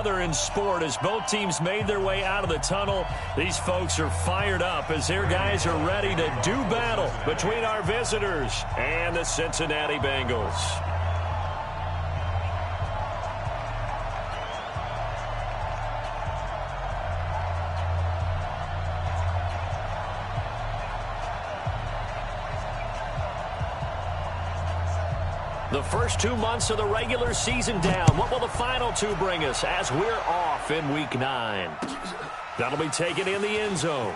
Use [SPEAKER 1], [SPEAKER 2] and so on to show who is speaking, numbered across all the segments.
[SPEAKER 1] another in sport as both teams made their way out of the tunnel. These folks are fired up as their guys are ready to do battle between our visitors and the Cincinnati Bengals. The first 2 months of the regular season down. What will the final two bring us as we're off in Week 9? That'll be taken in the end zone.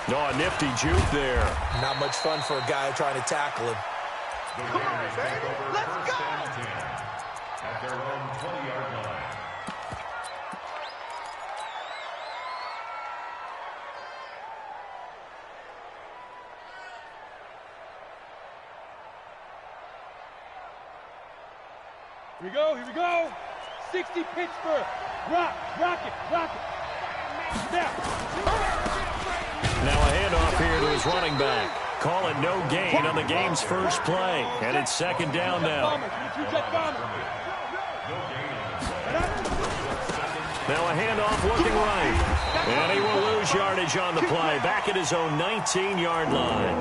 [SPEAKER 1] Oh, a nifty juke there.
[SPEAKER 2] Not much fun for a guy trying to tackle him.
[SPEAKER 3] Come on, baby. Let's go! At their own 20-yard line.
[SPEAKER 4] Here we go, here we go. 60 Pittsburgh. Rock it.
[SPEAKER 1] Now a handoff here to his running back. Call it no gain on the game's first play. And it's second down now. Now a handoff looking right. And he will lose yardage on the play. Back at his own 19-yard line.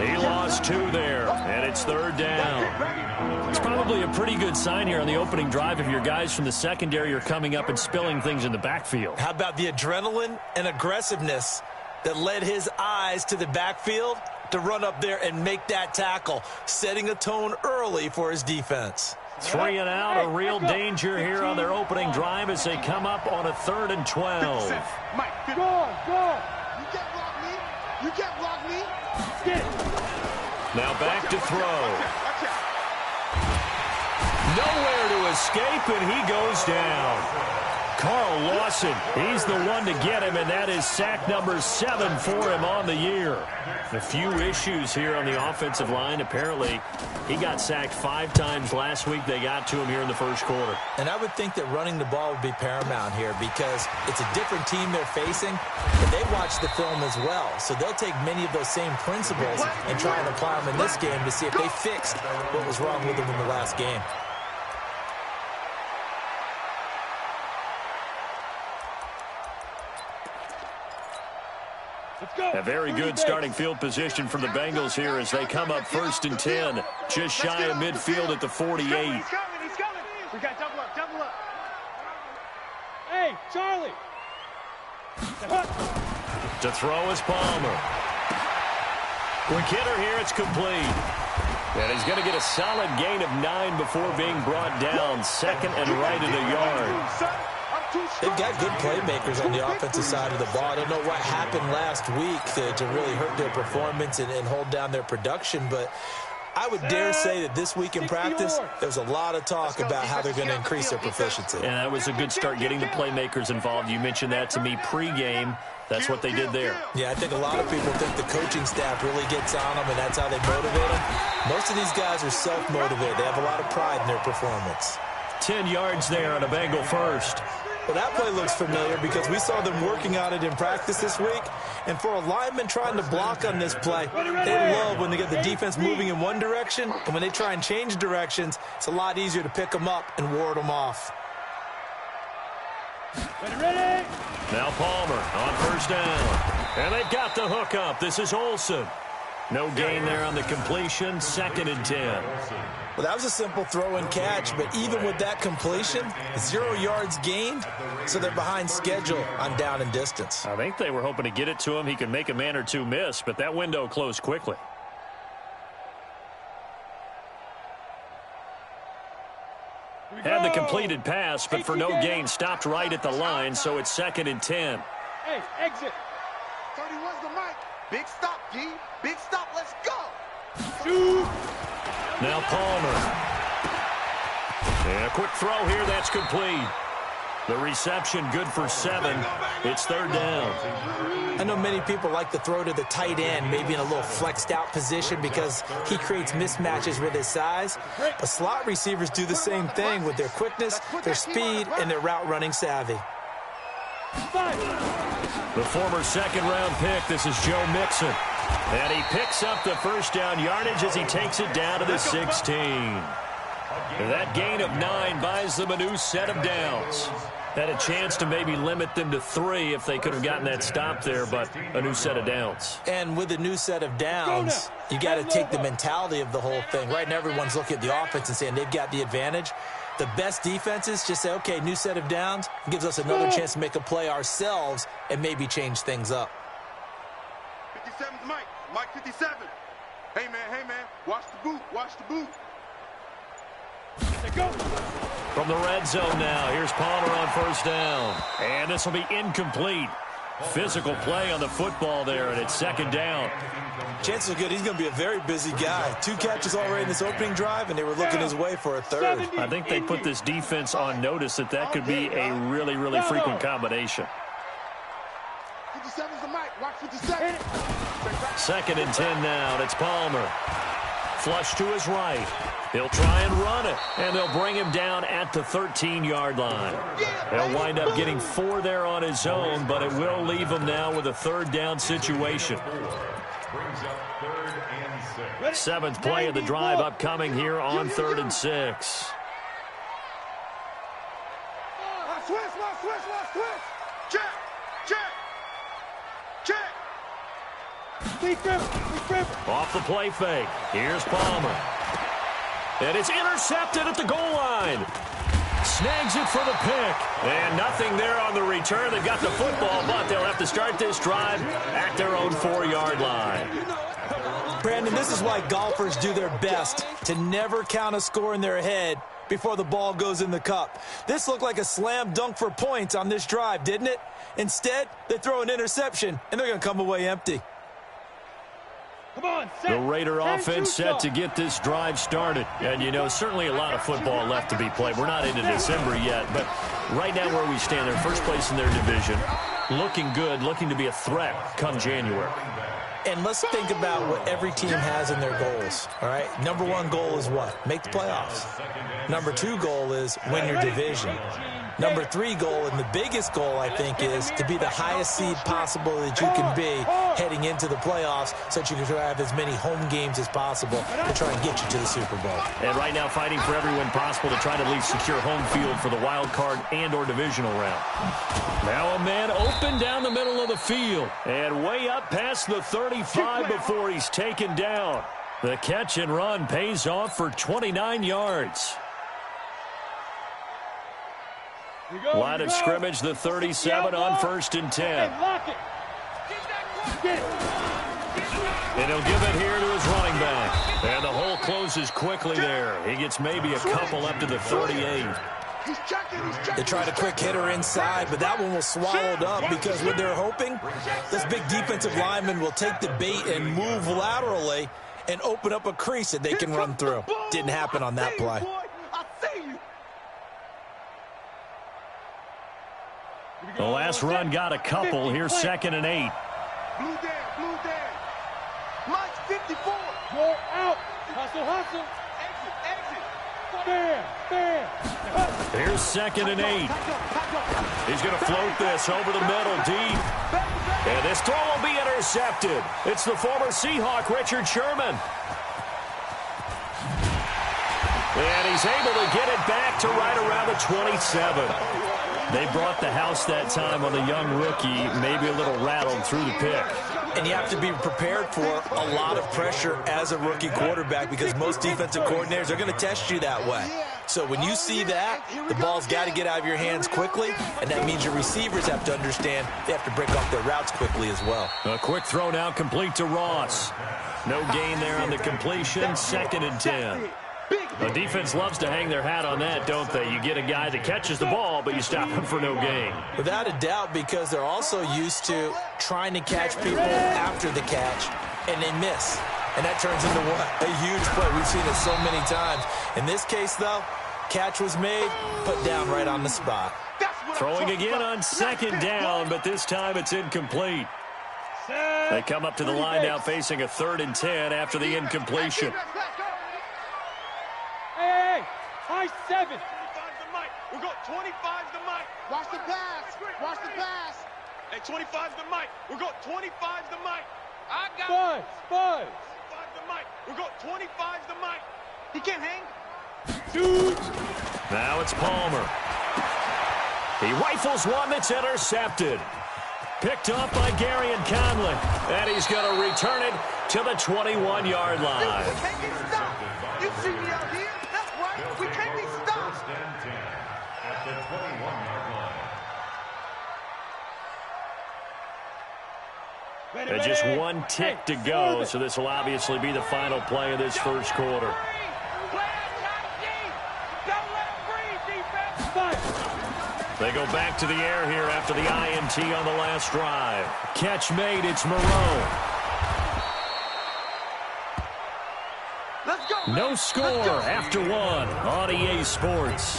[SPEAKER 1] He lost 2 there. And it's third down. It's probably a pretty good sign here on the opening drive if your guys from the secondary are coming up and spilling things in the backfield.
[SPEAKER 2] How about the adrenaline and aggressiveness that led his eyes to the backfield to run up there and make that tackle, setting a tone early for his defense.
[SPEAKER 1] 3 and out, a real danger here on their opening drive as they come up on a 3rd and 12.
[SPEAKER 4] Mike, go.
[SPEAKER 3] You can't block me. You can't block me.
[SPEAKER 4] Get it.
[SPEAKER 1] Now back to throw. Nowhere to escape, and he goes down. Carl Lawson, he's the one to get him, and that is sack number 7 for him on the year. A few issues here on the offensive line. Apparently, he got sacked 5 times last week. They got to him here in the first quarter.
[SPEAKER 2] And I would think that running the ball would be paramount here because it's a different team they're facing, but they watch the film as well. So they'll take many of those same principles and try and apply them in this game to see if they fixed what was wrong with them in the last game.
[SPEAKER 1] A very good starting field position for the Bengals here as they come up 1st and 10. Just shy of midfield at the 48.
[SPEAKER 4] He's coming. We got double up. Hey, Charlie.
[SPEAKER 1] To throw is Palmer. Quick hitter here, it's complete. And he's going to get a solid gain of 9 before being brought down. 2nd and right at a yard.
[SPEAKER 2] They've got good playmakers on the offensive side of the ball. I don't know what happened last week to really hurt their performance and hold down their production, but I would dare say that this week in practice, there's a lot of talk about how they're going to increase their proficiency.
[SPEAKER 1] And that was a good start getting the playmakers involved. You mentioned that to me pregame. That's what they did there.
[SPEAKER 2] Yeah, I think a lot of people think the coaching staff really gets on them, and that's how they motivate them. Most of these guys are self-motivated. They have a lot of pride in their performance.
[SPEAKER 1] 10 yards there on a Bengal first.
[SPEAKER 2] Well, that play looks familiar because we saw them working on it in practice this week. And for a lineman trying to block on this play, they love when they get the defense moving in one direction. And when they try and change directions, it's a lot easier to pick them up and ward them off.
[SPEAKER 4] Ready.
[SPEAKER 1] Now Palmer on 1st down. And they've got the hook up. This is Olsen. No gain there on the completion. 2nd and 10.
[SPEAKER 2] Well, that was a simple throw and catch, but even with that completion, 0 yards gained, so they're behind schedule on down and distance.
[SPEAKER 1] I think they were hoping to get it to him. He could make a man or two miss, but that window closed quickly. Had the completed pass, but for no gain, stopped right at the line, so it's 2nd and 10.
[SPEAKER 4] Hey, exit.
[SPEAKER 3] 31's the mic. Big stop, G. Big stop. Let's go.
[SPEAKER 4] Shoot.
[SPEAKER 1] Now Palmer. And a quick throw here. That's complete. The reception good for 7. It's 3rd down.
[SPEAKER 2] I know many people like to throw to the tight end, maybe in a little flexed out position because he creates mismatches with his size. But slot receivers do the same thing with their quickness, their speed, and their route running savvy.
[SPEAKER 1] The former 2nd-round pick, this is Joe Mixon. And he picks up the 1st down yardage as he takes it down to the 16. And that gain of 9 buys them a new set of downs. Had a chance to maybe limit them to 3 if they could have gotten that stop there, but a new set of downs.
[SPEAKER 2] And with a new set of downs, you got to take the mentality of the whole thing. Right now, everyone's looking at the offense and saying they've got the advantage. The best defenses just say, okay, new set of downs. It gives us another chance to make a play ourselves and maybe change things up.
[SPEAKER 3] 57's Mike. Mike 57. Hey, man. Watch the boot. Watch the boot.
[SPEAKER 4] Go.
[SPEAKER 1] From the red zone now, here's Palmer on first down. And this will be incomplete. Physical play on the football there, and it's second down.
[SPEAKER 2] Chances are good he's going to be a very busy guy. 2 catches already in this opening drive, and they were looking his way for a third.
[SPEAKER 1] I think they put this defense on notice that could be a really, really frequent combination.
[SPEAKER 3] 57's the Mike. Watch 57.
[SPEAKER 1] Second and 10 now, and it's Palmer. Flush to his right. He'll try and run it, and they'll bring him down at the 13-yard line. He'll wind up getting 4 there on his own, but it will leave him now with a third down situation. 7th play of the drive upcoming here on 3rd and 6. Off the play fake. Here's Palmer. And it's intercepted at the goal line. Snags it for the pick. And nothing there on the return. They've got the football, but they'll have to start this drive at their own 4-yard line.
[SPEAKER 2] Brandon, this is why golfers do their best to never count a score in their head before the ball goes in the cup. This looked like a slam dunk for points on this drive, didn't it? Instead, they throw an interception, and they're going to come away empty.
[SPEAKER 4] Come on,
[SPEAKER 1] the Raider offense set to get this drive started. And, you know, certainly a lot of football left to be played. We're not into December yet, but right now where we stand, they're first place in their division. Looking good, looking to be a threat come January.
[SPEAKER 2] And let's think about what every team has in their goals, all right? Number 1 goal is what? Make the playoffs. Number 2 goal is win your division. Number 3 goal, and the biggest goal, I think, is to be the highest seed possible that you can be heading into the playoffs so that you can try to have as many home games as possible to try and get you to the Super Bowl.
[SPEAKER 1] And right now fighting for every win possible to try to at least secure home field for the wild card and or divisional round. Now a man open down the middle of the field and way up past the 35 before he's taken down. The catch and run pays off for 29 yards. Line of scrimmage, the 37 on 1st and 10. And he'll give it here to his running back. And the hole closes quickly there. He gets maybe a couple up to the 38.
[SPEAKER 2] They tried a quick hitter inside, but that one was swallowed up because what they're hoping, this big defensive lineman will take the bait and move laterally and open up a crease that they can run through. Didn't happen on that play.
[SPEAKER 1] The last run got a couple. Here's 2nd and 8.
[SPEAKER 3] Blue down. Mike 54.
[SPEAKER 4] Go out. Hustle. Exit. Bam.
[SPEAKER 1] Here's 2nd and 8. He's going to float this over the middle deep. And this throw will be intercepted. It's the former Seahawk, Richard Sherman. And he's able to get it back to right around the 27. They brought the house that time on the young rookie, maybe a little rattled through the pick.
[SPEAKER 2] And you have to be prepared for a lot of pressure as a rookie quarterback because most defensive coordinators are going to test you that way. So when you see that, the ball's got to get out of your hands quickly, and that means your receivers have to understand they have to break off their routes quickly as well.
[SPEAKER 1] A quick throw now complete to Ross. No gain there on the completion, 2nd and 10. The defense loves to hang their hat on that, don't they? You get a guy that catches the ball, but you stop him for no gain.
[SPEAKER 2] Without a doubt, because they're also used to trying to catch people after the catch, and they miss. And that turns into what? A huge play. We've seen it so many times. In this case, though, catch was made, put down right on the spot.
[SPEAKER 1] Throwing again on 2nd down, but this time it's incomplete. They come up to the line now facing a 3rd and 10 after the incompletion.
[SPEAKER 4] Hey, high 7.
[SPEAKER 3] 25's the Mike. We got 25's the Mike. Watch the pass. Hey, 25's the Mike. We got 25's the Mike. I got
[SPEAKER 4] Buzz.
[SPEAKER 3] 25's the Mike. We got 25's the Mike. He can't hang.
[SPEAKER 4] Dude.
[SPEAKER 1] Now it's Palmer. He rifles one that's intercepted. Picked off by Gary and Conley. And he's going to return it to the 21-yard line.
[SPEAKER 3] We can't be stopped. You see me out here? That's right. We can't be stopped.
[SPEAKER 5] At the 21-yard line.
[SPEAKER 1] And just one tick to go, so this will obviously be the final play of this first quarter. They go back to the air here after the INT on the last drive. Catch made, it's Moreau.
[SPEAKER 3] Let's go.
[SPEAKER 1] No score after one on EA Sports.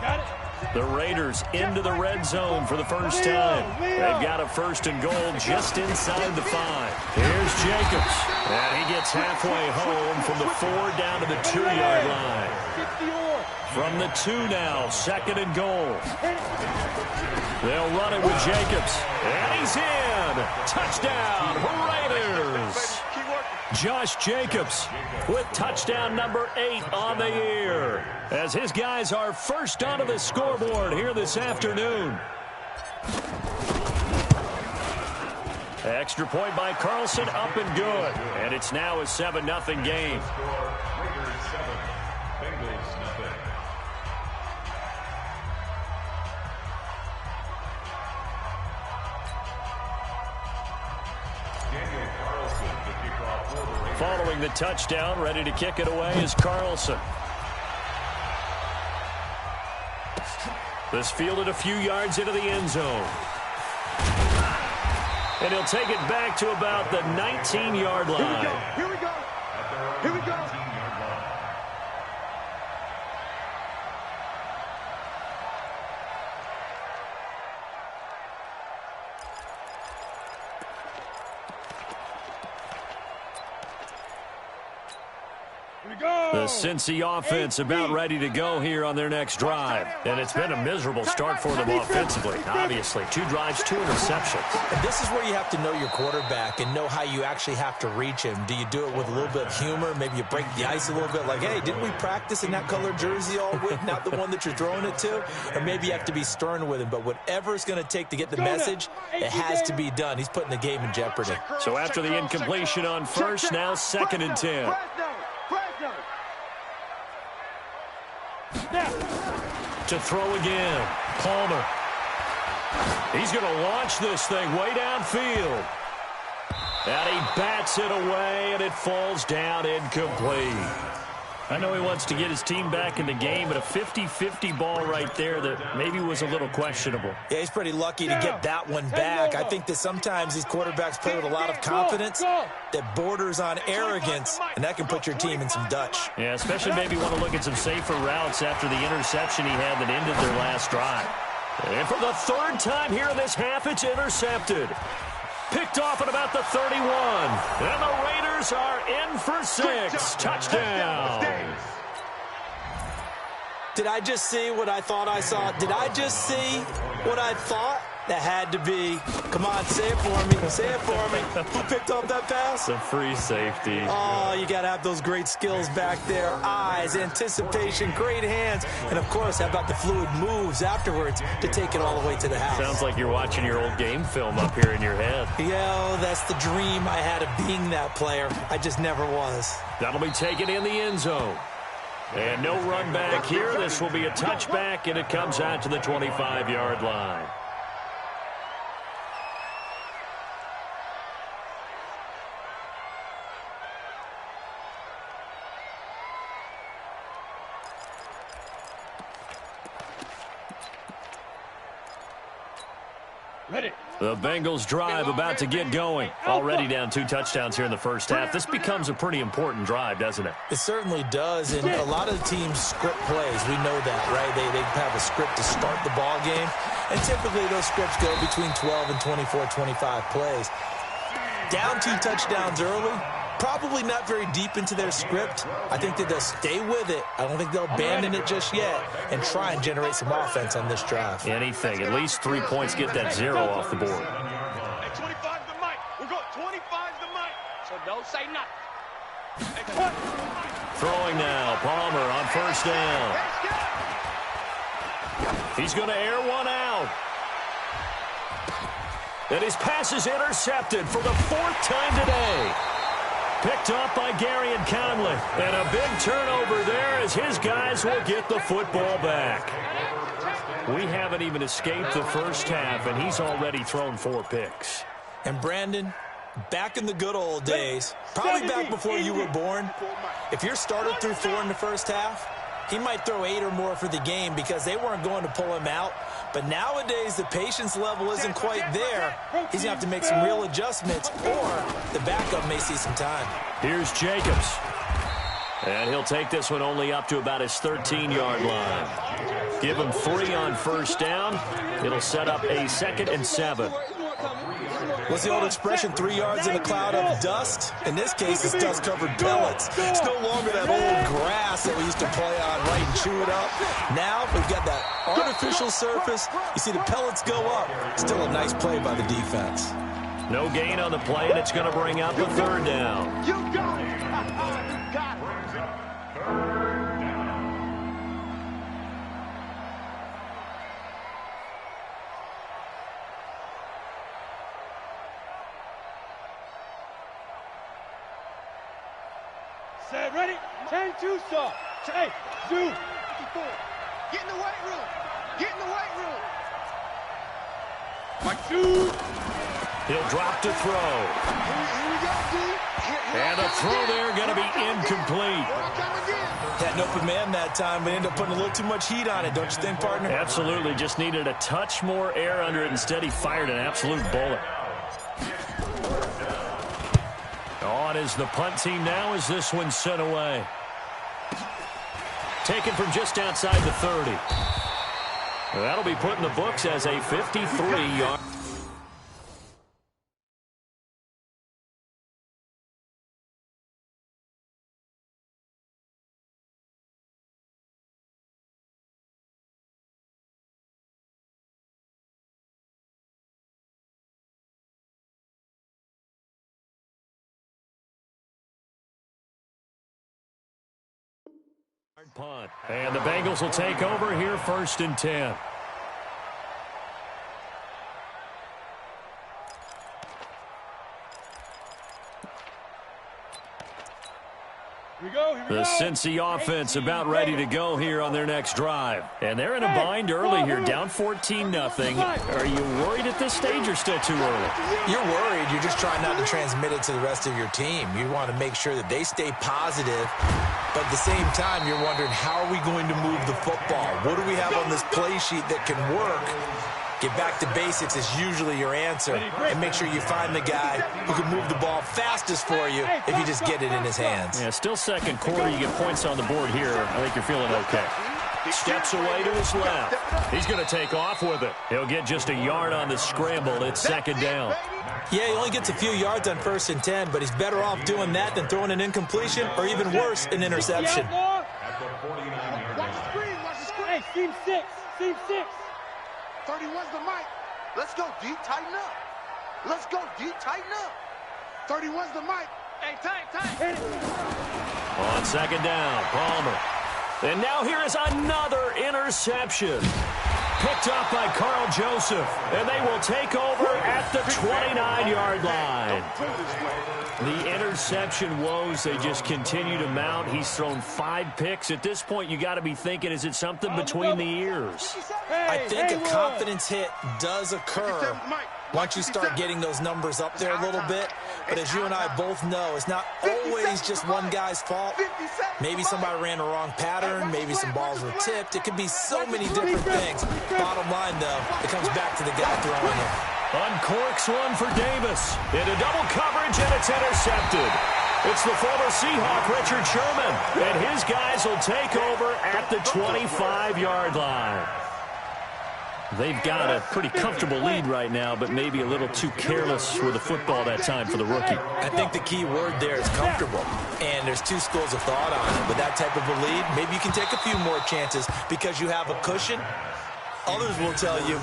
[SPEAKER 4] Got it.
[SPEAKER 1] The Raiders into the red zone for the first time. They've got a first and goal just inside the 5. Here's Jacobs. And he gets halfway home from the 4 down to the 2-yard line. From the 2 now, second and goal. They'll run it with Jacobs. And he's in. Touchdown, Raiders. Josh Jacobs with touchdown number 8 on the year, as his guys are first onto the scoreboard here this afternoon. Extra point by Carlson, up and good. And it's now a 7-0 game.
[SPEAKER 5] Raiders 7, Bengals nothing.
[SPEAKER 1] Following the touchdown, ready to kick it away is Carlson. This fielded a few yards into the end zone. And he'll take it back to about the 19-yard line.
[SPEAKER 3] Here we go. Here we go.
[SPEAKER 1] The Cincy offense about ready to go here on their next drive. And it's been a miserable start for them offensively, obviously. 2 drives, 2 interceptions.
[SPEAKER 2] And this is where you have to know your quarterback and know how you actually have to reach him. Do you do it with a little bit of humor? Maybe you break the ice a little bit, like, hey, didn't we practice in that colored jersey all week, not the one that you're throwing it to? Or maybe you have to be stern with him. But whatever it's going to take to get the message, it has to be done. He's putting the game in jeopardy.
[SPEAKER 1] So after the incompletion on first, now 2nd and 10. To throw again, Palmer. He's going to launch this thing way downfield. And he bats it away, and it falls down incomplete. I know he wants to get his team back in the game, but a 50-50 ball right there that maybe was a little questionable.
[SPEAKER 2] Yeah, he's pretty lucky to get that one back. I think that sometimes these quarterbacks play with a lot of confidence that borders on arrogance, and that can put your team in some Dutch.
[SPEAKER 1] Yeah, especially maybe want to look at some safer routes after the interception he had that ended their last drive. And for the 3rd time here in this half, it's intercepted. Picked off at about the 31. And the Raiders are in for 6. Touchdown.
[SPEAKER 2] Did I just see what I thought I saw? Did I just see what I thought? That had to be. Come on, say it for me. Say it for me. Who picked up that pass?
[SPEAKER 1] The free safety.
[SPEAKER 2] Oh, you got to have those great skills back there. Eyes, anticipation, great hands. And, of course, how about the fluid moves afterwards to take it all the way to the house?
[SPEAKER 1] Sounds like you're watching your old game film up here in your head.
[SPEAKER 2] Yeah, that's the dream I had of being that player. I just never was.
[SPEAKER 1] That'll be taken in the end zone. And no run back here. This will be a touchback, and it comes out to the 25-yard line. The Bengals drive about to get going. Already down 2 touchdowns here in the first half. This becomes a pretty important drive, doesn't it?
[SPEAKER 2] It certainly does, and a lot of the teams script plays. We know that, right? They have a script to start the ball game, and typically those scripts go between 12 and 24, 25 plays. Down 2 touchdowns early, probably not very deep into their script. I think that they'll stay with it. I don't think they'll abandon it just yet and try and generate some offense on this drive.
[SPEAKER 1] Anything. At least 3 points, get that 0 off the board.
[SPEAKER 3] Hey, 25's the mic. We got 25's the mic. So don't say nothing.
[SPEAKER 1] Throwing now. Palmer on first down. He's going to air one out. And his pass is intercepted for the fourth time today. Picked off by Gary and Conley. And a big turnover there as his guys will get the football back. We haven't even escaped the first half, and he's already thrown 4 picks.
[SPEAKER 2] And Brandon, back in the good old days, probably back before you were born, if your starter threw 4 in the first half, he might throw 8 or more for the game because they weren't going to pull him out. But nowadays, the patience level isn't quite there. He's going to have to make some real adjustments, or the backup may see some time.
[SPEAKER 1] Here's Jacobs. And he'll take this one only up to about his 13-yard line. Give him 3 on first down. It'll set up a 2nd and 7.
[SPEAKER 2] What's the old expression, 3 yards in a cloud of dust? In this case, it's dust-covered pellets. It's no longer that old grass that we used to play on, right, and chew it up. Now we've got that artificial surface. You see the pellets go up. Still a nice play by the defense.
[SPEAKER 1] No gain on the play, and it's going to bring up a 3rd down.
[SPEAKER 3] You got it. You got it.
[SPEAKER 4] Set, ready? 10-2 stop. Hey, Zoo.
[SPEAKER 3] 54. Get in the weight room. Get in the weight room.
[SPEAKER 4] Mike, Zoo.
[SPEAKER 1] He'll drop to throw.
[SPEAKER 3] Here we go, D.
[SPEAKER 1] And the throw there going to be incomplete.
[SPEAKER 2] Had an open man that time, but ended up putting a little too much heat on it, don't you think, partner?
[SPEAKER 1] Absolutely. Just needed a touch more air under it. Instead, he fired an absolute bullet. On is the punt team now as this one's sent away. Taken from just outside the 30. That'll be put in the books as a 53-yard. Punt. And the Bengals will take over here 1st and 10. The Cincy offense about ready to go here on their next drive. And they're in a bind early here, down 14-0. Are you worried at this stage or still too early?
[SPEAKER 2] You're worried. You're just trying not to transmit it to the rest of your team. You want to make sure that they stay positive. But at the same time, you're wondering, how are we going to move the football? What do we have on this play sheet that can work? Get back to basics is usually your answer. And make sure you find the guy who can move the ball fastest for you if you just get it in his hands.
[SPEAKER 1] Yeah, still 2nd quarter. You get points on the board here. I think you're feeling okay. Steps away to his left. He's going to take off with it. He'll get just a yard on the scramble. It's 2nd down.
[SPEAKER 2] Yeah, he only gets a few yards on 1st and 10, but he's better off doing that than throwing an incompletion or even worse, an interception.
[SPEAKER 3] Watch the screen. Watch the screen.
[SPEAKER 4] Hey, team 6. Team 6.
[SPEAKER 3] 31's the mic. Let's go, D. Tighten up. Let's go, D. Tighten up. 31's the mic. Hey, tight.
[SPEAKER 1] On 2nd down, Palmer. And now here is another interception. Picked up by Carl Joseph. And they will take over at the 29-yard line. The interception woes, they just continue to mount. He's thrown 5 picks. At this point, you got to be thinking, is it something between the ears?
[SPEAKER 2] I think a confidence hit does occur once you start getting those numbers up there a little bit. But as you and I both know, it's not always just one guy's fault. Maybe somebody ran a wrong pattern. Maybe some balls were tipped. It could be so many different things. Bottom line, though, it comes back to the guy throwing it.
[SPEAKER 1] Uncorks one for Davis. Into double coverage, and it's intercepted. It's the former Seahawk, Richard Sherman. And his guys will take over at the 25-yard line. They've got a pretty comfortable lead right now, but maybe a little too careless with the football that time for the rookie.
[SPEAKER 2] I think the key word there is comfortable. And there's 2 schools of thought on it. With that type of a lead, maybe you can take a few more chances because you have a cushion. Others will tell you,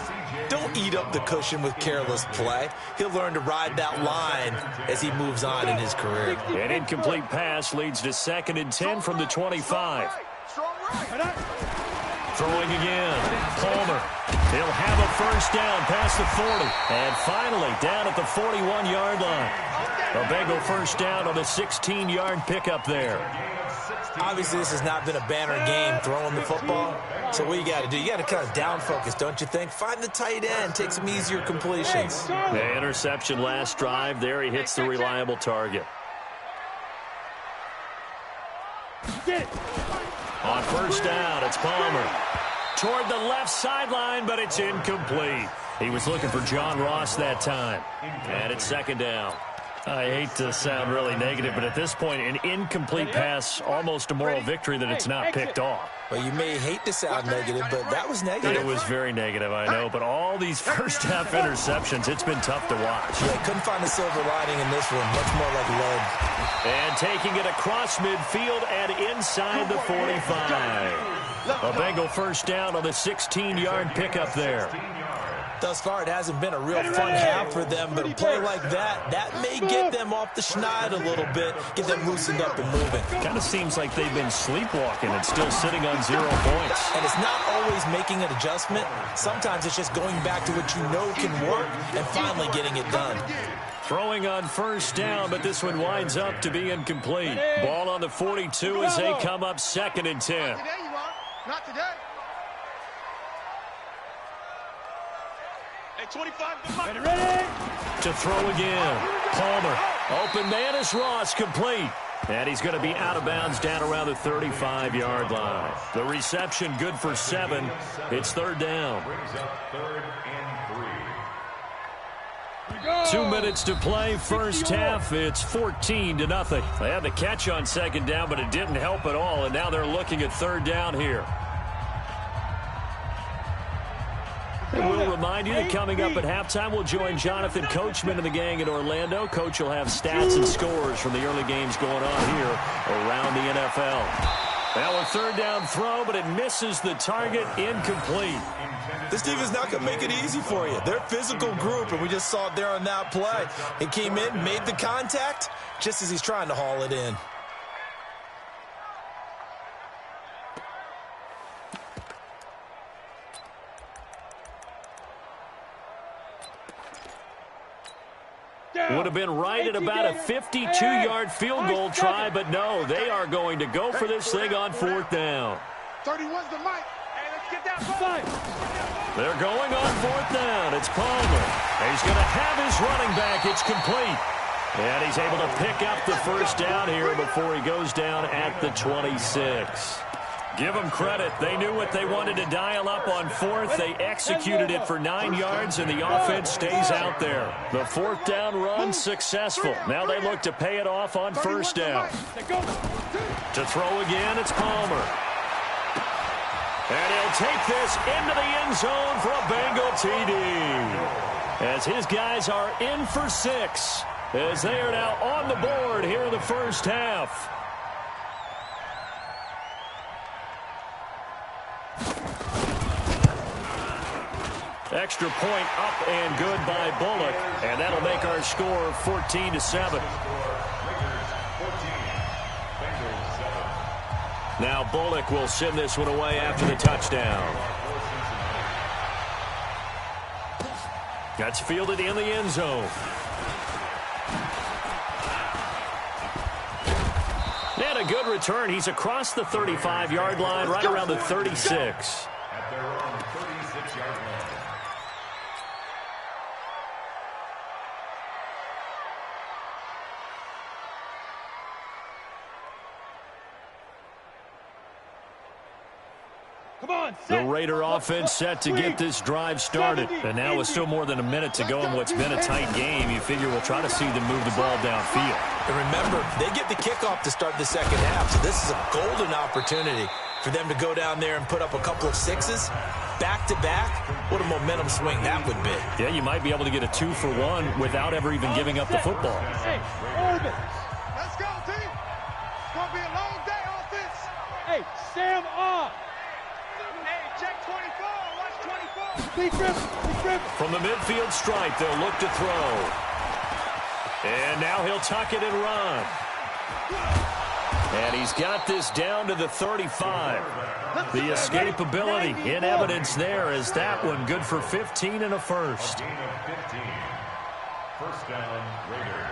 [SPEAKER 2] don't eat up the cushion with careless play. He'll learn to ride that line as he moves on in his career.
[SPEAKER 1] An incomplete pass leads to 2nd and 10 from the 25. Throwing again. Palmer. He'll have a first down past the 40. And finally down at the 41-yard line. A Bengal first down on a 16-yard pickup there.
[SPEAKER 2] Obviously, this has not been a banner game throwing the football. So what you got to do, you got to kind of down focus, don't you think? Find the tight end, take some easier completions.
[SPEAKER 1] The interception last drive. There he hits the reliable target. On first down, it's Palmer. Toward the left sideline, but it's incomplete. He was looking for John Ross that time. And it's second down. I hate to sound really negative, but at this point, an incomplete pass, almost a moral victory that it's not picked off.
[SPEAKER 2] Well, you may hate to sound negative, but that was negative.
[SPEAKER 1] It was very negative, I know, but all these first-half interceptions, it's been tough to watch.
[SPEAKER 2] Yeah, couldn't find a silver lining in this one, much more like lead.
[SPEAKER 1] And taking it across midfield and inside the 45. A Bengal first down on the 16-yard pickup there.
[SPEAKER 2] Thus far, it hasn't been a real fun half for them, but a play like that may get them off the schneid a little bit, get them loosened up and moving.
[SPEAKER 1] Kind of seems like they've been sleepwalking and still sitting on 0 points.
[SPEAKER 2] And it's not always making an adjustment. Sometimes it's just going back to what you know can work and finally getting it done.
[SPEAKER 1] Throwing on first down, but this one winds up to be incomplete. Ball on the 42 as they come up 2nd and 10.
[SPEAKER 3] Not today, you are. Not today. Hey, 25
[SPEAKER 4] Ready?
[SPEAKER 1] To throw again. Palmer. Open man is Ross, complete. And he's going to be out of bounds down around the 35-yard line. The reception good for 7. It's third down.
[SPEAKER 5] Brings up 3rd and 3.
[SPEAKER 1] 2 minutes to play, first half. It's 14-0. They had the catch on second down, but it didn't help at all, and now they're looking at third down here. And we'll remind you that coming up at halftime, we'll join Jonathan Coachman and the gang in Orlando. Coach will have stats and scores from the early games going on here around the NFL. Now a third down throw, but it misses the target, incomplete.
[SPEAKER 2] This team is not going to make it easy for you. They're a physical group, and we just saw it there on that play. He came in, made the contact, just as he's trying to haul it in.
[SPEAKER 1] Would have been right at about a 52-yard field goal try, but no, they are going to go for this thing on fourth down.
[SPEAKER 3] 31's the mic. Hey, let's get that ball.
[SPEAKER 1] They're going on fourth down. It's Palmer. He's going to have his running back. It's complete. And he's able to pick up the first down here before he goes down at the 26. Give them credit. They knew what they wanted to dial up on fourth. They executed it for 9 yards, and the offense stays out there. The fourth down run successful. Now they look to pay it off on first down. To throw again, it's Palmer. And he'll take this into the end zone for a Bengal TD. As his guys are in for 6, as they are now on the board here in the first half. Extra point up and good by Bullock, and that'll make our score 14-7. Now Bullock will send this one away after the touchdown. That's fielded in the end zone. And a good return. He's across the 35-yard line, right around the 36.
[SPEAKER 5] At their own 36-yard line.
[SPEAKER 1] The Raider offense set to get this drive started. And now with still more than a minute to go in what's been a tight game, you figure we'll try to see them move the ball downfield.
[SPEAKER 2] And remember, they get the kickoff to start the second half, so this is a golden opportunity for them to go down there and put up a couple of sixes back-to-back. What a momentum swing that would be.
[SPEAKER 1] Yeah, you might be able to get a 2-for-1 without ever even giving up the football.
[SPEAKER 4] Hey, Orbit.
[SPEAKER 3] Let's go, team. It's going to be a long day, offense.
[SPEAKER 4] Hey, Sam off.
[SPEAKER 3] Hey, check 24. Watch 24.
[SPEAKER 4] Be grip.
[SPEAKER 1] From the midfield stripe, they'll look to throw. And now he'll tuck it and run. And he's got this down to the 35. The escapability in evidence there as that one good for 15 and a first.
[SPEAKER 5] Gain of 15. First down, Raiders.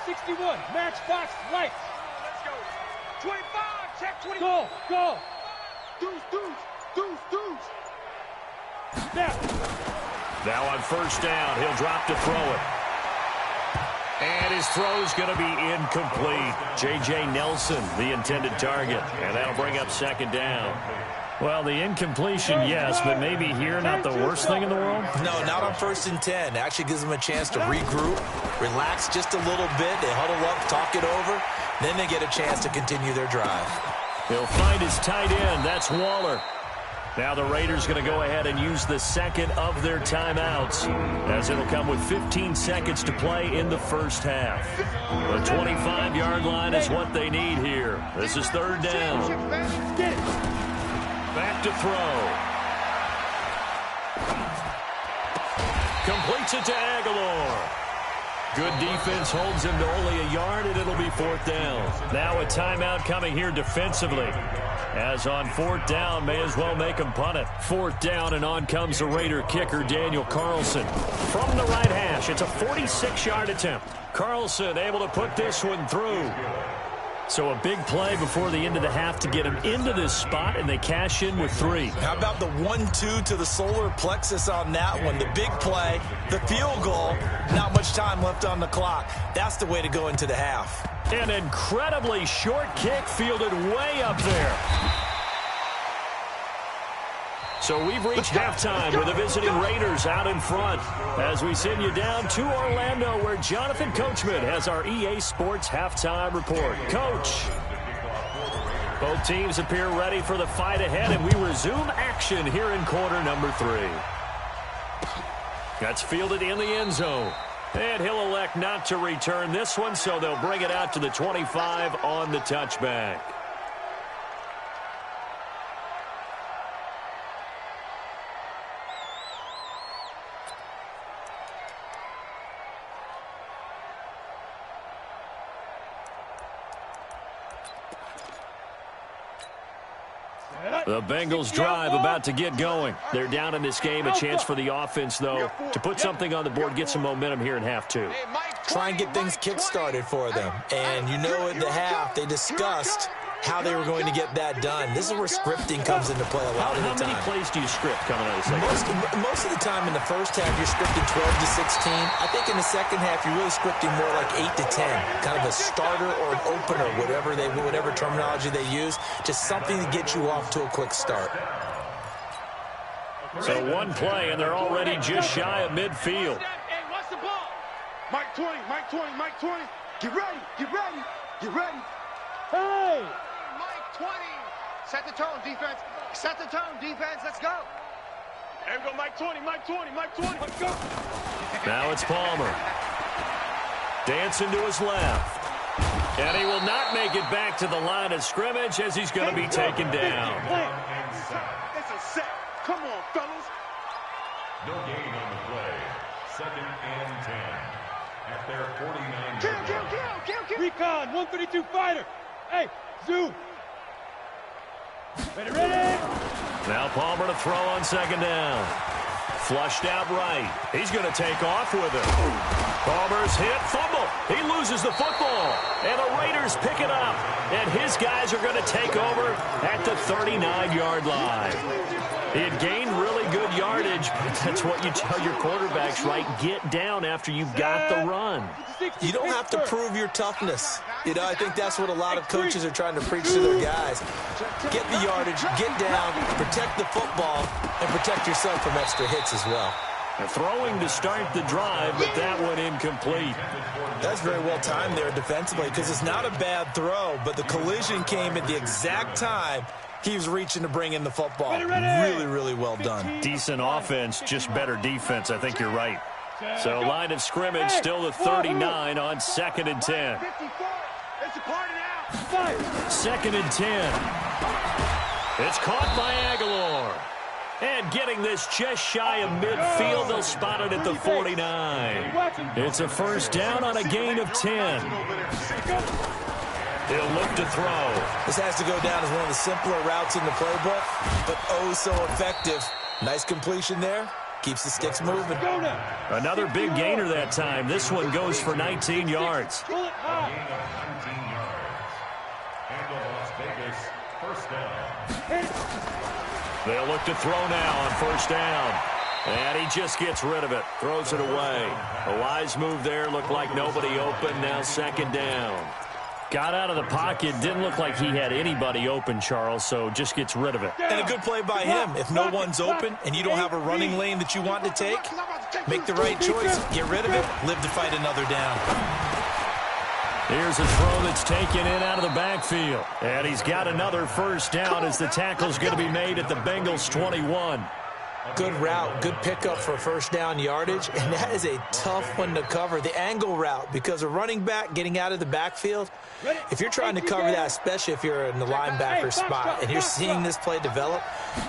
[SPEAKER 4] 61, matchbox lights.
[SPEAKER 3] Let's go. 25, check 20.
[SPEAKER 4] Go.
[SPEAKER 3] Deuce.
[SPEAKER 4] Snap.
[SPEAKER 1] Now on first down, he'll drop to throw it. And his throw is going to be incomplete. J.J. Nelson, the intended target. And that'll bring up second down. Well, the incompletion, yes, but maybe here not the worst thing in the world?
[SPEAKER 2] No, not on 1st and 10. Actually gives them a chance to regroup, relax just a little bit. They huddle up, talk it over. Then they get a chance to continue their drive.
[SPEAKER 1] He'll find his tight end. That's Waller. Now the Raiders going to go ahead and use the second of their timeouts, as it'll come with 15 seconds to play in the first half. The 25-yard line is what they need here. This is third down. Back to throw. Completes it to Aguilar. Good defense holds him to only a yard, and it'll be fourth down. Now a timeout coming here defensively. As on fourth down, may as well make him punt it. Fourth down, and on comes the Raider kicker, Daniel Carlson. From the right hash, it's a 46-yard attempt. Carlson able to put this one through. So a big play before the end of the half to get him into this spot, and they cash in with 3.
[SPEAKER 2] How about the 1-2 to the solar plexus on that one? The big play, the field goal, not much time left on the clock. That's the way to go into the half.
[SPEAKER 1] An incredibly short kick fielded way up there. So we've reached halftime with the visiting Raiders out in front as we send you down to Orlando, where Jonathan Coachman has our EA Sports halftime report. Coach. Both teams appear ready for the fight ahead, and we resume action here in quarter number 3. That's fielded in the end zone. And he'll elect not to return this one, so they'll bring it out to the 25 on the touchback. The Bengals drive about to get going. They're down in this game. A chance for the offense, though, to put something on the board, get some momentum here in half 2.
[SPEAKER 2] Try and get things kick-started for them. And you know at the half, they discussed how they were going to get that done. This is where scripting comes into play a lot of the time.
[SPEAKER 1] How many plays do you script coming out of the second?
[SPEAKER 2] Most of the time in the first half, you're scripting 12 to 16. I think in the second half, you're really scripting more like 8 to 10. Kind of a starter or an opener, whatever terminology they use. Just something to get you off to a quick start.
[SPEAKER 1] So one play, and they're already just shy of midfield.
[SPEAKER 3] Hey, watch the ball. Mike 20. Get ready.
[SPEAKER 4] Hey!
[SPEAKER 3] Mike 20. Set the tone, defense. Let's go. There we go, Mike 20. Let's go.
[SPEAKER 1] Now it's Palmer. Dancing to his left. And he will not make it back to the line of scrimmage as he's going to be taken down.
[SPEAKER 3] It's a set. Come on, fellas.
[SPEAKER 5] No gain on the play. 2nd and 10. At their 49-yard line.
[SPEAKER 3] Kill.
[SPEAKER 4] Recon, 132 fighter. Hey, zoom. Ready.
[SPEAKER 1] Now Palmer to throw on second down. Flushed out right. He's going to take off with it. Palmer's hit, fumble. He loses the football. And the Raiders pick it up. And his guys are going to take over at the 39-yard line. He had gained really good yardage, but that's what you tell your quarterbacks, right? Get down after you've got the run.
[SPEAKER 2] You don't have to prove your toughness. You know, I think that's what a lot of coaches are trying to preach to their guys. Get the yardage, get down, protect the football, and protect yourself from extra hits as well.
[SPEAKER 1] Throwing to start the drive, but that one incomplete.
[SPEAKER 2] That's very well timed there defensively, because it's not a bad throw, but the collision came at the exact time he was reaching to bring in the football. Really, really well done.
[SPEAKER 1] Decent offense, just better defense. I think you're right. So line of scrimmage still the 39 on 2nd and 10.
[SPEAKER 3] It's a party now.
[SPEAKER 1] 2nd and 10. It's caught by Aguilar. And getting this just shy of midfield, they'll spot it at the 49. It's a first down on a gain of 10. He'll look to throw.
[SPEAKER 2] This has to go down as one of the simpler routes in the playbook, but oh so effective. Nice completion there. Keeps the sticks moving.
[SPEAKER 1] Another big gainer that time. This one goes for 19 yards.
[SPEAKER 5] Gain of 19 yards. And the Las Vegas first down.
[SPEAKER 1] They'll look to throw now on first down. And he just gets rid of it. Throws it away. A wise move there. Looked like nobody open. Now second down. Got out of the pocket. Didn't look like he had anybody open, Charles, so just gets rid of it.
[SPEAKER 2] And a good play by him. If no one's open and you don't have a running lane that you want to take, make the right choice. Get rid of it. Live to fight another down.
[SPEAKER 1] Here's a throw that's taken in out of the backfield. And he's got another first down as the tackle's going to be made at the Bengals 21.
[SPEAKER 2] Good route, good pickup for first down yardage, and that is a tough one to cover, the angle route, because a running back getting out of the backfield, if you're trying to cover that, especially if you're in the linebacker spot and you're seeing this play develop,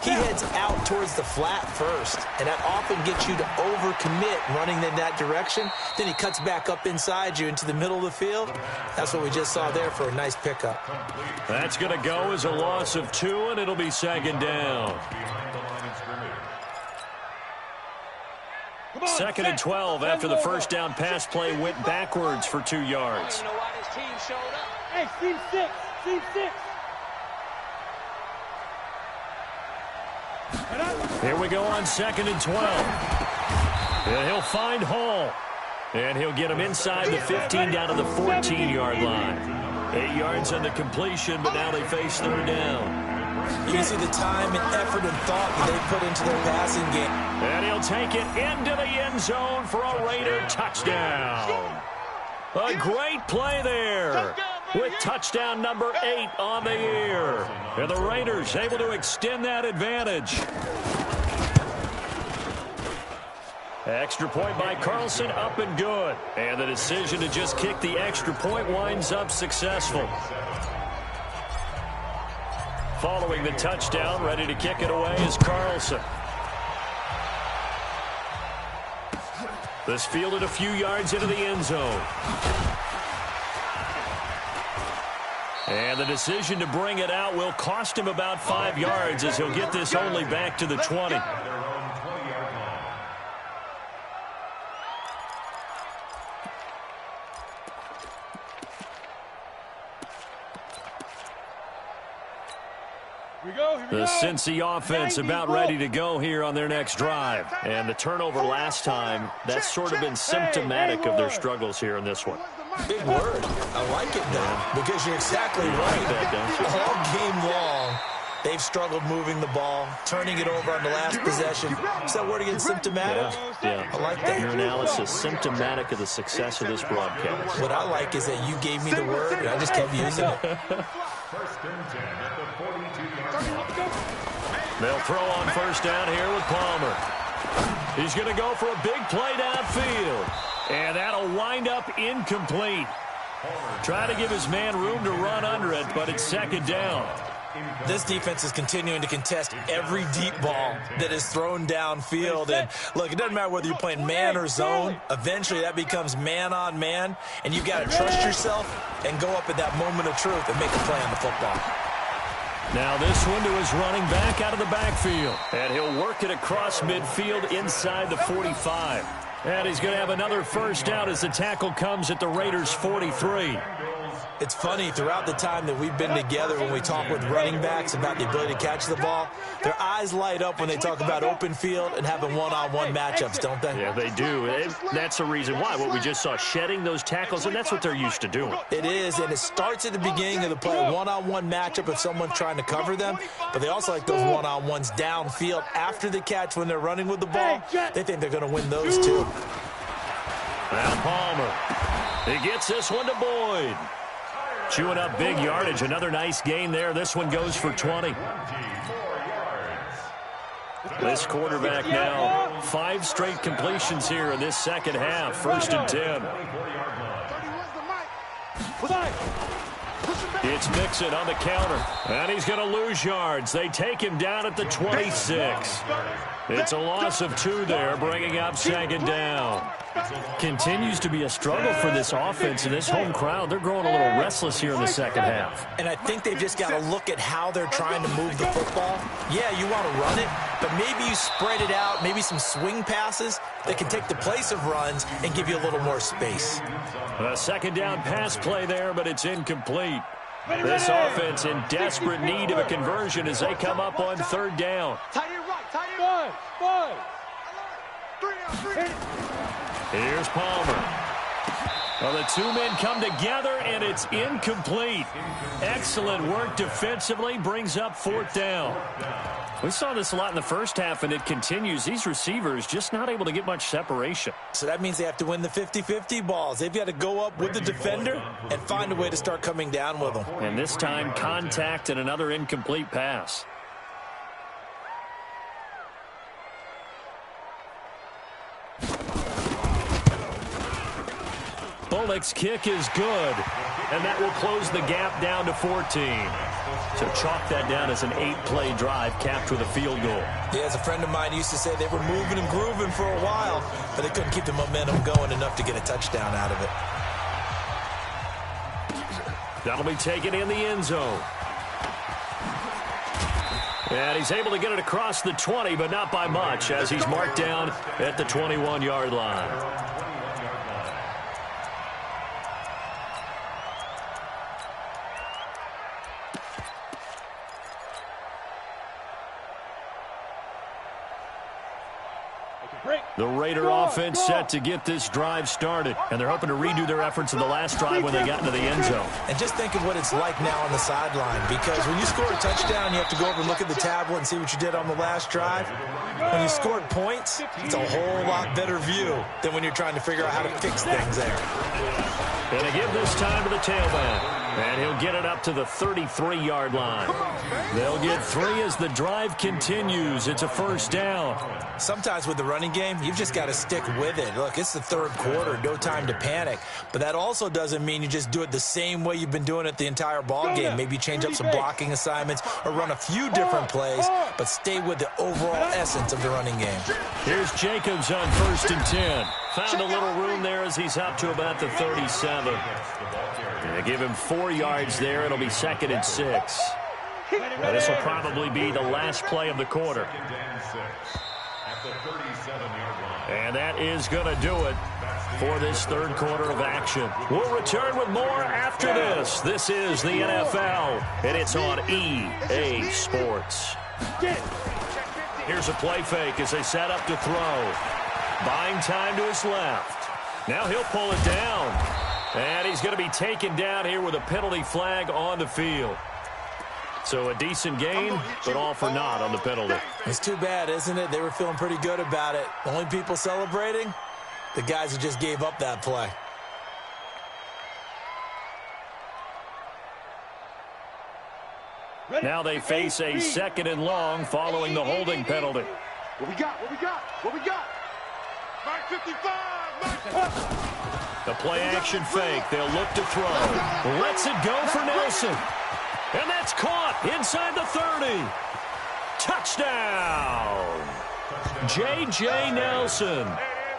[SPEAKER 2] he heads out towards the flat first, and that often gets you to overcommit running in that direction. Then he cuts back up inside you into the middle of the field. That's what we just saw there for a nice pickup.
[SPEAKER 1] That's going to go as a loss of 2, and it'll be second down. Second and 12 after the first down pass play went backwards for 2 yards.
[SPEAKER 4] Hey, team 6, team 6.
[SPEAKER 1] Here we go on second and 12. And he'll find Hall. And he'll get him inside the 15 down to the 14-yard line. 8 yards on the completion, but now they face third down.
[SPEAKER 2] You can see the time and effort and thought that they put into their passing game.
[SPEAKER 1] And he'll take it into the end zone for a Raider touchdown. A great play there with touchdown number 8 on the year. And the Raiders able to extend that advantage. Extra point by Carlson, up and good. And the decision to just kick the extra point winds up successful. Following the touchdown, ready to kick it away is Carlson. This fielded a few yards into the end zone. And the decision to bring it out will cost him about 5 yards as he'll get this only back to the 20. The Cincy offense about ready to go here on their next drive. And the turnover last time, that's sort of been symptomatic of their struggles here in this one.
[SPEAKER 2] Big word. I like it now because you're exactly right. All game long, they've struggled moving the ball, turning it over on the last possession. Is that word again, symptomatic?
[SPEAKER 1] Yeah.
[SPEAKER 2] I like that.
[SPEAKER 1] Your analysis, symptomatic of the success of this broadcast.
[SPEAKER 2] What I like is that you gave me the word, and I just kept using it.
[SPEAKER 5] First and 10 at the 42-yard line.
[SPEAKER 1] They'll throw on first down here with Palmer. He's going to go for a big play downfield. And that'll wind up incomplete. Try to give his man room to run under it, but it's second down.
[SPEAKER 2] This defense is continuing to contest every deep ball that is thrown downfield. And, look, it doesn't matter whether you're playing man or zone. Eventually, that becomes man-on-man, and you've got to trust yourself and go up at that moment of truth and make a play on the football.
[SPEAKER 1] Now this one to his running back out of the backfield. And he'll work it across midfield inside the 45. And he's going to have another first down as the tackle comes at the Raiders' 43.
[SPEAKER 2] It's funny, throughout the time that we've been together when we talk with running backs about the ability to catch the ball, their eyes light up when they talk about open field and having one-on-one matchups, don't they?
[SPEAKER 1] Yeah, they do. That's the reason why. What we just saw, shedding those tackles, and that's what they're used to doing.
[SPEAKER 2] It is, and it starts at the beginning of the play, a one-on-one matchup if someone's trying to cover them, but they also like those one-on-ones downfield after the catch when they're running with the ball. They think they're going to win those too.
[SPEAKER 1] Now Palmer. He gets this one to Boyd. Chewing up big yardage. Another nice gain there. This one goes for 20. This quarterback now, 5 straight completions here in this second half. First and 10. It's Mixon on the counter, and he's going to lose yards. They take him down at the 26. It's a loss of 2 there, bringing up 2nd down. Continues to be a struggle for this offense and this home crowd. They're growing a little restless here in the second half.
[SPEAKER 2] And I think they've just got to look at how they're trying to move the football. Yeah, you want to run it, but maybe you spread it out, maybe some swing passes that can take the place of runs and give you a little more space.
[SPEAKER 1] A 2nd down pass play there, but it's incomplete. This offense in desperate need of a conversion as they come up on 3rd down. Here's Palmer. Well, the 2 men come together, and it's incomplete. Excellent work defensively, brings up 4th down. We saw this a lot in the first half, and it continues. These receivers just not able to get much separation.
[SPEAKER 2] So that means they have to win the 50-50 balls. They've got to go up with the defender and find a way to start coming down with them.
[SPEAKER 1] And this time, contact and another incomplete pass. Bullock's kick is good, and that will close the gap down to 14. So chalk that down as an 8-play drive capped with a field goal.
[SPEAKER 2] Yeah, as a friend of mine used to say, they were moving and grooving for a while, but they couldn't keep the momentum going enough to get a touchdown out of it.
[SPEAKER 1] That'll be taken in the end zone. And he's able to get it across the 20, but not by much, as he's marked down at the 21-yard line. The Raider offense set to get this drive started, and they're hoping to redo their efforts in the last drive when they got into the end zone.
[SPEAKER 2] And just think of what it's like now on the sideline, because when you score a touchdown, you have to go over and look at the tablet and see what you did on the last drive. When you scored points, it's a whole lot better view than when you're trying to figure out how to fix things there.
[SPEAKER 1] And they give this time to the tailback, and he'll get it up to the 33-yard line. They'll get 3 as the drive continues. It's a 1st down.
[SPEAKER 2] Sometimes with the running game, you've just got to stick with it. Look, it's the 3rd quarter, no time to panic. But that also doesn't mean you just do it the same way you've been doing it the entire ball game. Maybe change up some blocking assignments or run a few different plays, but stay with the overall essence of the running game.
[SPEAKER 1] Here's Jacobs on 1st and 10. Found a little room there as he's up to about the 37. They give him 4 yards there. It'll be 2nd and 6. Now, this will probably be the last play of the quarter. And that is going to do it for this 3rd quarter of action. We'll return with more after this. This is the NFL, and it's on EA Sports. Here's a play fake as they set up to throw. Buying time to his left. Now he'll pull it down. And he's going to be taken down here with a penalty flag on the field. So a decent gain, but all for naught on the penalty.
[SPEAKER 2] It's too bad, isn't it? They were feeling pretty good about it. The only people celebrating, the guys who just gave up that play.
[SPEAKER 1] Now they face a 2nd and long following the holding penalty.
[SPEAKER 3] What we got? What we got? What we got? 955.
[SPEAKER 1] The play-action fake. They'll look to throw. Lets it go for Nelson. And that's caught inside the 30. Touchdown. J.J. Nelson.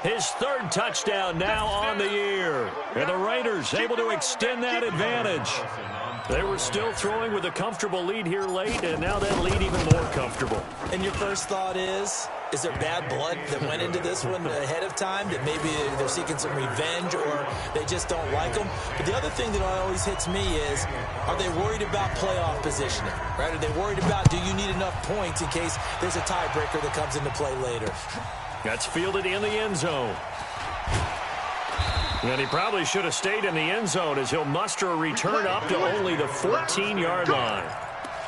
[SPEAKER 1] His 3rd touchdown now on the year. And the Raiders able to extend that advantage. They were still throwing with a comfortable lead here late, and now that lead even more comfortable.
[SPEAKER 2] And your first thought is there bad blood that went into this one ahead of time, that maybe they're seeking some revenge or they just don't like them? But the other thing that always hits me is, are they worried about playoff positioning? Right? Are they worried about, do you need enough points in case there's a tiebreaker that comes into play later?
[SPEAKER 1] That's fielded in the end zone. And he probably should have stayed in the end zone as he'll muster a return up to only the 14-yard line.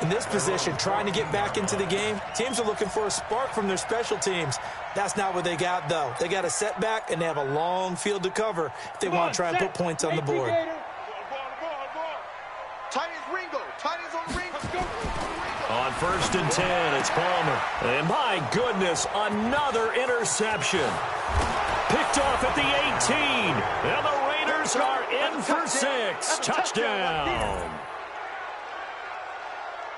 [SPEAKER 2] In this position, trying to get back into the game, teams are looking for a spark from their special teams. That's not what they got, though. They got a setback, and they have a long field to cover if they want to try and put points on the board.
[SPEAKER 3] Tight ends Ringo. Tight ends on Ringo.
[SPEAKER 1] On 1st and 10, it's Palmer. And my goodness, another interception. Picked off at the 18. And the Raiders are in for 6. Touchdown.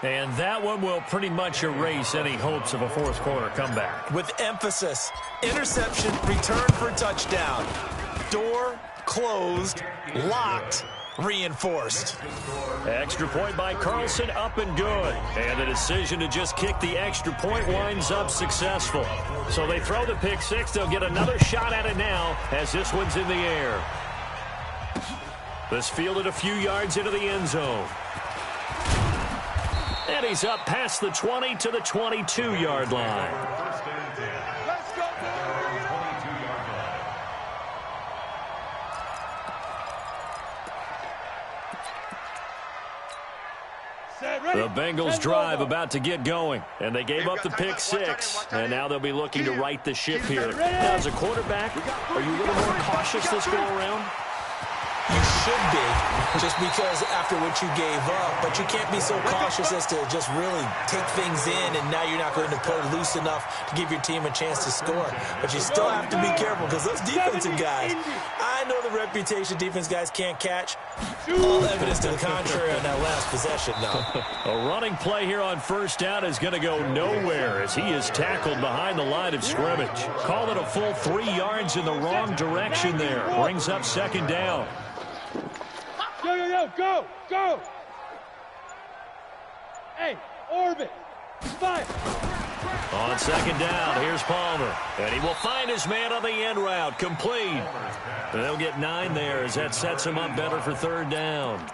[SPEAKER 1] And that one will pretty much erase any hopes of a fourth quarter comeback.
[SPEAKER 2] With emphasis, interception, return for touchdown. Door closed, locked, reinforced.
[SPEAKER 1] Extra point by Carlson, up and good. And the decision to just kick the extra point winds up successful. So they throw the pick six. They'll get another shot at it now as this one's in the air. This fielded a few yards into the end zone. And he's up past the 20 to the 22-yard line.
[SPEAKER 3] Let's go,
[SPEAKER 1] The Bengals drive about to get going, and they gave up the pick six, and now they'll be looking to right the ship here. Now, as a quarterback, are you a little more cautious this go around?
[SPEAKER 2] You should be, just because after what you gave up, but you can't be so cautious as to just really take things in, and now you're not going to play loose enough to give your team a chance to score. But you still have to be careful, because those defensive guys, I know the reputation defense guys can't catch. All evidence to the contrary on that last possession, though.
[SPEAKER 1] A running play here on first down is going to go nowhere as he is tackled behind the line of scrimmage. Call it a full 3 yards in the wrong direction there. Brings up second down.
[SPEAKER 4] Go, go! Hey, orbit, fire!
[SPEAKER 1] On second down, here's Palmer. And he will find his man on the end route, complete. And they'll get 9 there as that sets him up better for third down.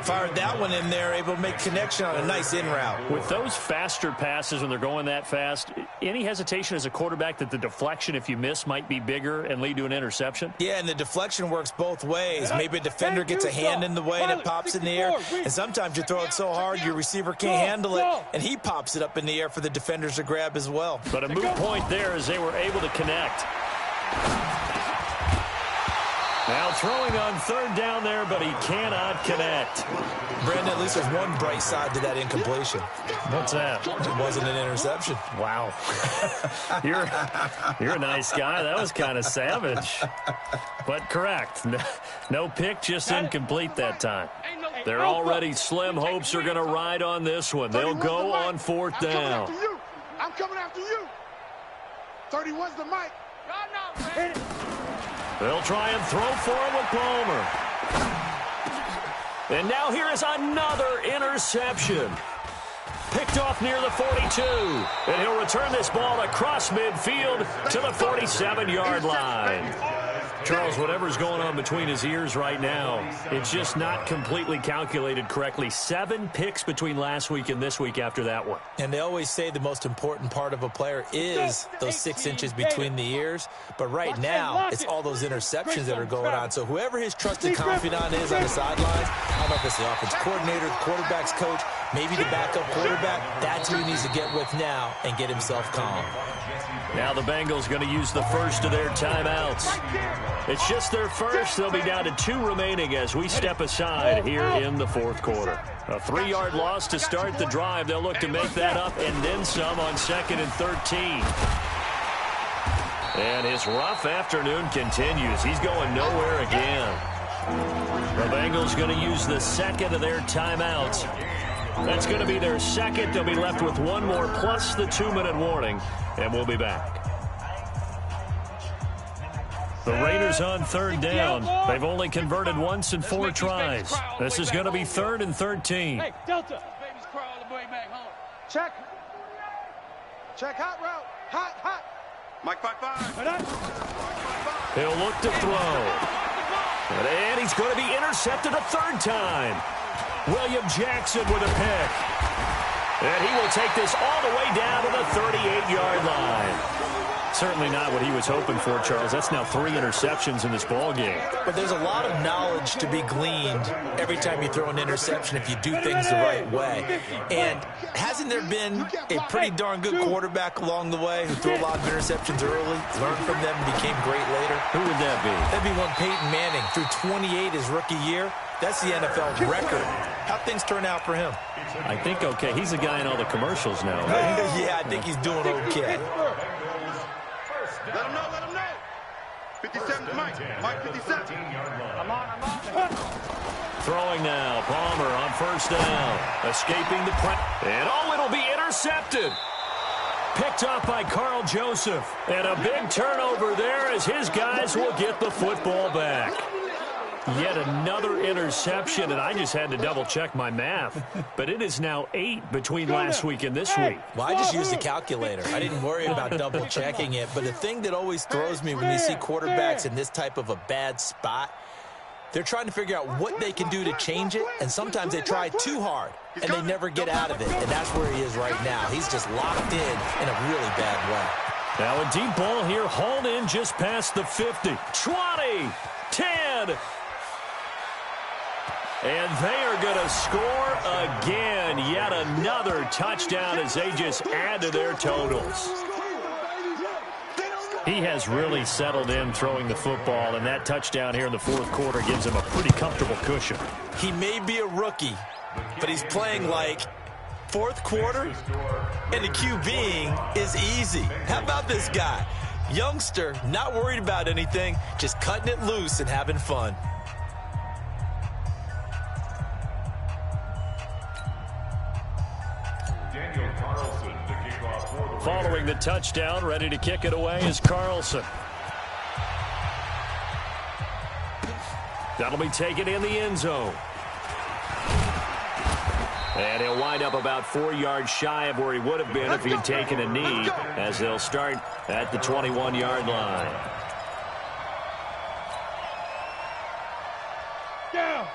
[SPEAKER 2] Fired that one in there, able to make connection on a nice in route.
[SPEAKER 1] With those faster passes when they're going that fast, any hesitation as a quarterback that the deflection, if you miss, might be bigger and lead to an interception?
[SPEAKER 2] Yeah, and the deflection works both ways. Maybe a defender gets a hand in the way and it pops in the air. And sometimes you throw it so hard your receiver can't handle it, and he pops it up in the air for the defenders to grab as well.
[SPEAKER 1] But a moot point there as they were able to connect. Now throwing on third down there, but he cannot connect.
[SPEAKER 2] Brandon, at least there's one bright side to that incompletion.
[SPEAKER 1] What's that?
[SPEAKER 2] It wasn't an interception.
[SPEAKER 1] Wow. You're a nice guy. That was kind of savage. But correct. No pick, just incomplete that time. They're already slim hopes are going to ride on this one. They'll go on fourth down.
[SPEAKER 3] I'm coming after you. 31's the mic.
[SPEAKER 1] They'll try and throw for it with Palmer. And now here is another interception. Picked off near the 42. And he'll return this ball across midfield to the 47-yard line. Charles, whatever's going on between his ears right now, it's just not completely calculated correctly. 7 picks between last week and this week after that one.
[SPEAKER 2] And they always say the most important part of a player is those 6 inches between the ears. But right now, it's all those interceptions that are going on. So whoever his trusted confidant is on the sidelines, I don't know if it's the offense coordinator, the quarterback's coach, maybe the backup quarterback, that's who he needs to get with now and get himself calm.
[SPEAKER 1] Now the Bengals going to use the first of their timeouts. It's just their first. They'll be down to 2 remaining as we step aside here in the fourth quarter. A 3-yard loss to start the drive. They'll look to make that up and then some on 2nd and 13. And his rough afternoon continues. He's going nowhere again. The Bengals going to use the second of their timeouts. That's going to be their second. They'll be left with 1 more plus the 2-minute warning, and we'll be back. The Raiders on third down. They've only converted once in 4 tries. This is going to be 3rd and 13.
[SPEAKER 4] Hey, Delta.
[SPEAKER 3] Babies crawl all the way back home. Check. Check hot route. Hot. Mike 5-5.
[SPEAKER 1] He'll look to throw. And he's going to be intercepted a 3rd time. William Jackson with a pick. And he will take this all the way down to the 38-yard line. Certainly not what he was hoping for, Charles. That's now 3 interceptions in this ball game.
[SPEAKER 2] But there's a lot of knowledge to be gleaned every time you throw an interception if you do things the right way. And hasn't there been a pretty darn good quarterback along the way who threw a lot of interceptions early, learned from them, and became great later?
[SPEAKER 1] Who would that be?
[SPEAKER 2] That'd be one Peyton Manning. Threw 28 his rookie year. That's the NFL record. How'd things turn out for him?
[SPEAKER 1] I think okay. He's a guy in all the commercials now.
[SPEAKER 2] Yeah, I think he's doing okay.
[SPEAKER 3] Let him know. 57, Mike. Mike 57.
[SPEAKER 4] I'm on.
[SPEAKER 1] Throwing now. Palmer on first down. Escaping the pressure. And it'll be intercepted. Picked off by Carl Joseph. And a big turnover there as his guys will get the football back. Yet another interception, and I just had to double-check my math. But it is now 8 between last week and this week.
[SPEAKER 2] Well, I just used a calculator. I didn't worry about double-checking it. But the thing that always throws me when you see quarterbacks in this type of a bad spot, they're trying to figure out what they can do to change it, and sometimes they try too hard, and they never get out of it. And that's where he is right now. He's just locked in a really bad way.
[SPEAKER 1] Now a deep ball here, hauled in just past the 50. 20, 10. And they are going to score again. Yet another touchdown as they just add to their totals. He has really settled in throwing the football, and that touchdown here in the fourth quarter gives him a pretty comfortable cushion.
[SPEAKER 2] He may be a rookie, but he's playing like fourth quarter, and the QBing is easy. How about this guy? Youngster, not worried about anything, just cutting it loose and having fun.
[SPEAKER 1] Following the touchdown, ready to kick it away is Carlson. That'll be taken in the end zone. And he'll wind up about 4 yards shy of where he would have been if he had taken a knee, as they'll start at the 21-yard line.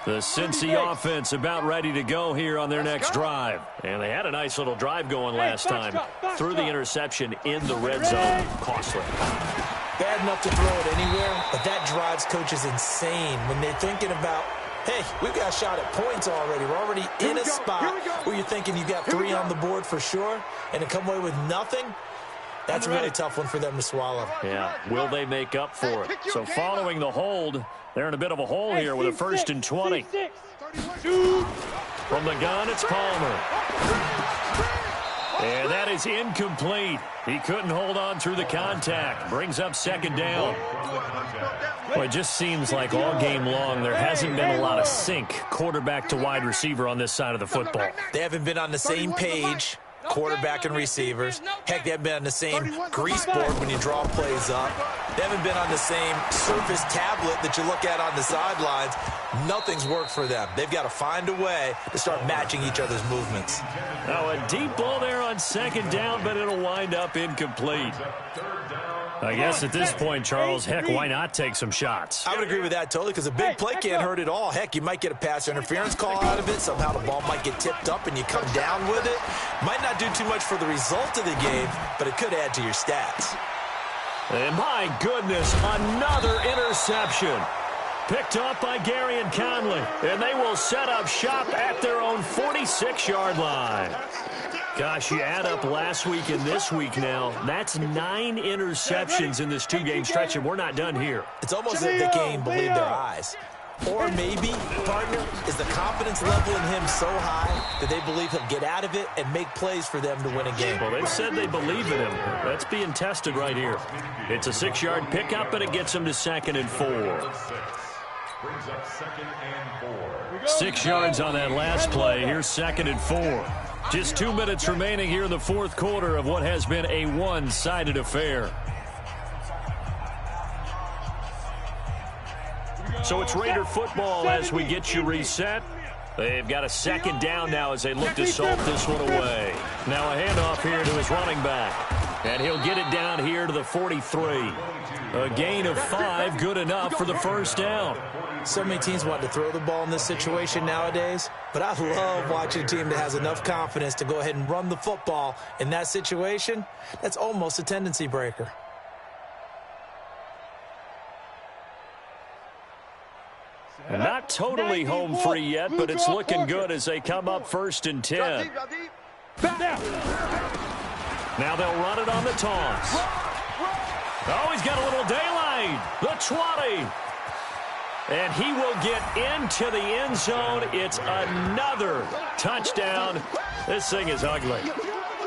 [SPEAKER 1] The Cincy offense about ready to go here on their next drive. And they had a nice little drive going last time. Threw the interception in the red zone. Costly.
[SPEAKER 2] Bad enough to throw it anywhere, but that drives coaches insane when they're thinking about, hey, we've got a shot at points already. We're already in a spot where you're thinking you got 3 on the board for sure, and to come away with nothing, that's a really tough one for them to swallow.
[SPEAKER 1] Yeah, will they make up for it? So following the hold, they're in a bit of a hole here with a 1st and 20. From the gun, it's Palmer. And that is incomplete. He couldn't hold on through the contact. Brings up 2nd down. Well, it just seems like all game long there hasn't been a lot of sync quarterback to wide receiver on this side of the football.
[SPEAKER 2] They haven't been on the same page, quarterback and receivers. Heck, they haven't been on the same grease board when you draw plays up. They haven't been on the same surface tablet that you look at on the sidelines. Nothing's worked for them. They've got to find a way to start matching each other's movements.
[SPEAKER 1] Now a deep ball there on 2nd down, but it'll wind up incomplete. I guess at this point, Charles, heck, why not take some shots?
[SPEAKER 2] I would agree with that totally, because a big play can't hurt at all. Heck, you might get a pass interference call out of it. Somehow the ball might get tipped up and you come down with it. Might not do too much for the result of the game, but it could add to your stats.
[SPEAKER 1] And my goodness, another interception. Picked off by Gary and Conley. And they will set up shop at their own 46-yard line. Gosh, you add up last week and this week now, that's 9 interceptions in this 2-game stretch, and we're not done here.
[SPEAKER 2] It's almost as if they can't even believe their eyes. Or maybe, partner, is the confidence level in him so high that they believe he'll get out of it and make plays for them to win a game.
[SPEAKER 1] Well, they've said they believe in him. That's being tested right here. It's a 6-yard pickup, and it gets him to 2nd and 4.
[SPEAKER 5] Brings up 2nd and 4.
[SPEAKER 1] 6 yards on that last play. Here's 2nd and 4. Just 2 minutes remaining here in the fourth quarter of what has been a one-sided affair. So it's Raider football as we get you reset. They've got a 2nd down now as they look to salt this one away. Now a handoff here to his running back. And he'll get it down here to the 43. A gain of 5, good enough for the 1st down.
[SPEAKER 2] So many teams want to throw the ball in this situation nowadays, but I love watching a team that has enough confidence to go ahead and run the football in that situation. That's almost a tendency breaker.
[SPEAKER 1] Not totally home free yet, but it's looking good as they come up 1st and 10. Now they'll run it on the toss. Oh, he's got a little daylight. The 20. And he will get into the end zone. It's another touchdown. This thing is ugly.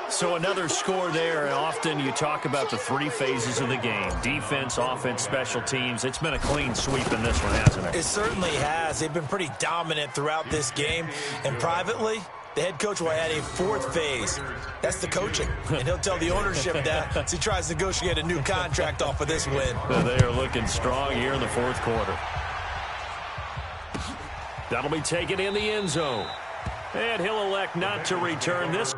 [SPEAKER 1] So another score there. Often you talk about the three phases of the game: defense, offense, special teams. It's been a clean sweep in this one, hasn't it?
[SPEAKER 2] It certainly has. They've been pretty dominant throughout this game. And privately, the head coach will add a fourth phase. That's the coaching. And he'll tell the ownership that as he tries to negotiate a new contract off of this win.
[SPEAKER 1] They are looking strong here in the fourth quarter. That'll be taken in the end zone. And he'll elect not to return this.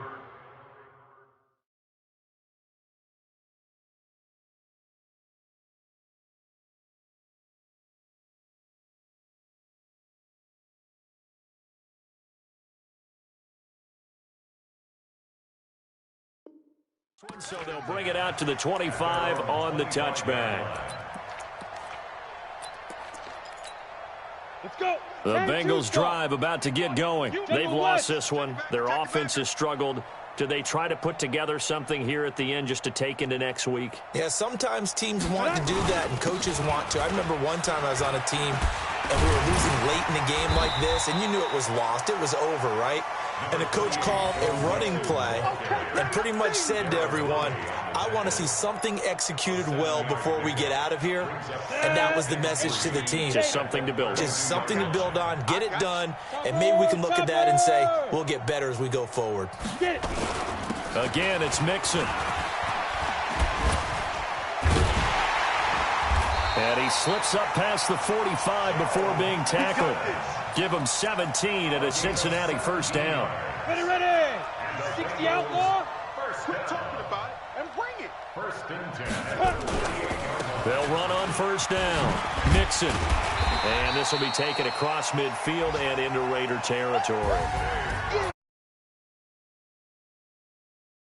[SPEAKER 1] So they'll bring it out to the 25 on the touchback.
[SPEAKER 4] Let's go.
[SPEAKER 1] The Bengals drive about to get going. They've lost this one. Their offense has struggled. Do they try to put together something here at the end just to take into next week?
[SPEAKER 2] Yeah, sometimes teams want to do that and coaches want to. I remember one time I was on a team and we were losing late in a game like this, and you knew it was lost. It was over, right? And the coach called a running play and pretty much said to everyone, I want to see something executed well before we get out of here. And that was the message to the team.
[SPEAKER 1] Just something to build on.
[SPEAKER 2] Just something to build on, get it done, and maybe we can look at that and say, we'll get better as we go forward.
[SPEAKER 1] Again, it's Mixon. And he slips up past the 45 before being tackled. Give him 17 and a Cincinnati first down.
[SPEAKER 4] Ready. 60 outlaw.
[SPEAKER 3] Quit talking about it and bring it.
[SPEAKER 5] First and 10.
[SPEAKER 1] They'll run on first down. Mixon. And this will be taken across midfield and into Raider territory.